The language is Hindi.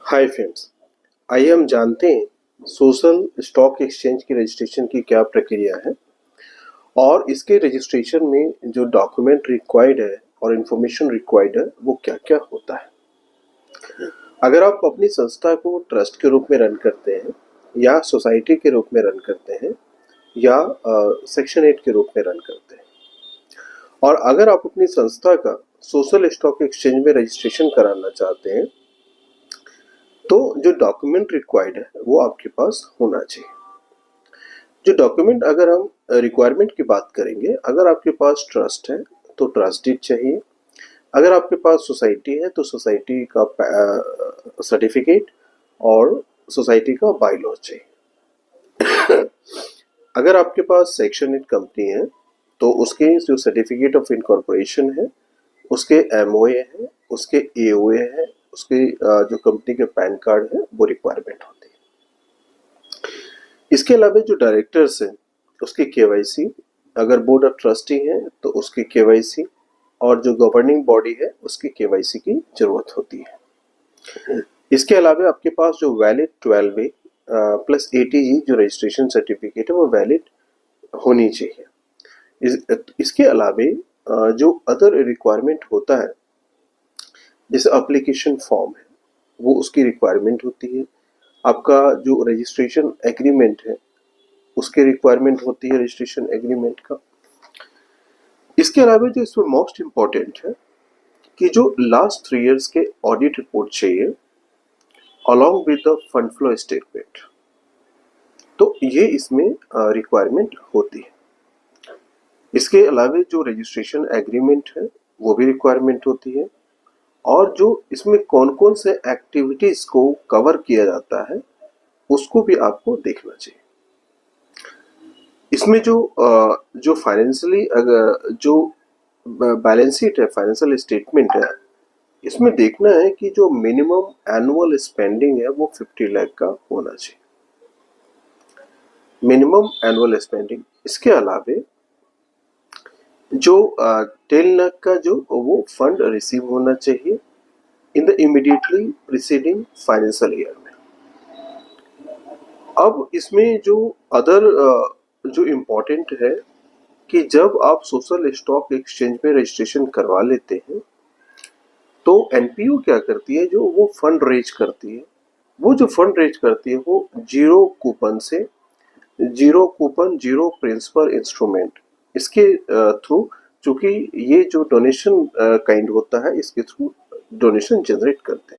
हाय फ्रेंड्स, आइए हम जानते हैं सोशल स्टॉक एक्सचेंज की रजिस्ट्रेशन की क्या प्रक्रिया है और इसके रजिस्ट्रेशन में जो डॉक्यूमेंट रिक्वायर्ड है और इंफॉर्मेशन रिक्वायर्ड है वो क्या क्या होता है। अगर आप अपनी संस्था को ट्रस्ट के रूप में रन करते हैं या सोसाइटी के रूप में रन करते हैं या सेक्शन 8 के रूप में रन करते हैं और अगर आप अपनी संस्था का सोशल स्टॉक एक्सचेंज में रजिस्ट्रेशन कराना चाहते हैं तो जो डॉक्यूमेंट रिक्वायर्ड है वो आपके पास होना चाहिए। जो डॉक्यूमेंट अगर हम रिक्वायरमेंट की बात करेंगे, अगर आपके पास ट्रस्ट है तो ट्रस्ट डीड चाहिए, अगर आपके पास सोसाइटी है तो सोसाइटी का सर्टिफिकेट और सोसाइटी का बाईलॉ चाहिए। अगर आपके पास सेक्शन 8 कंपनी है तो उसके जो सर्टिफिकेट ऑफ इनकॉर्पोरेशन है, उसके एमओए है, उसके एओए है, उसके जो कंपनी के पैन कार्ड है वो रिक्वायरमेंट होती है। इसके अलावा जो डायरेक्टर्स हैं उसके केवाईसी, अगर बोर्ड ऑफ ट्रस्टी है तो उसकी केवाईसी और जो गवर्निंग बॉडी है उसकी केवाईसी की जरूरत होती है। इसके अलावा आपके पास जो वैलिड 12A प्लस ATG जो रजिस्ट्रेशन सर्टिफिकेट है वो वैलिड होनी चाहिए। इसके अलावा जो अदर रिक्वायरमेंट होता है जैसे एप्लीकेशन फॉर्म है वो उसकी रिक्वायरमेंट होती है, आपका जो रजिस्ट्रेशन एग्रीमेंट है उसकी रिक्वायरमेंट होती है रजिस्ट्रेशन एग्रीमेंट का। इसके अलावा जो इसमें मोस्ट इम्पॉर्टेंट है कि जो लास्ट 3 इयर्स के ऑडिट रिपोर्ट चाहिए along with the fund flow statement, तो ये इसमें रिक्वायरमेंट होती है। इसके अलावा जो रजिस्ट्रेशन एग्रीमेंट है वो भी रिक्वायरमेंट होती है और जो इसमें कौन कौन से एक्टिविटीज को कवर किया जाता है उसको भी आपको देखना चाहिए। इसमें जो फाइनेंशियली अगर जो बैलेंस शीट है, फाइनेंशियल स्टेटमेंट है, इसमें देखना है कि जो मिनिमम एनुअल स्पेंडिंग है वो 50 लाख का होना चाहिए, मिनिमम एनुअल स्पेंडिंग। इसके अलावा जो 10 लाख का जो वो फंड रिसीव होना चाहिए in the immediately preceding financial year में। अब इसमें जो अदर जो इम्पोर्टेंट है कि जब आप सोशल स्टॉक एक्सचेंज में रजिस्ट्रेशन करवा लेते हैं तो एनपीओ क्या करती है, जो वो फंड रेज करती है, वो जो फंड रेज करती है वो जीरो कूपन से, zero coupon zero principal instrument, इसके थ्रू, चूंकि ये जो डोनेशन काइंड होता है इसके थ्रू डोनेशन जनरेट करते हैं।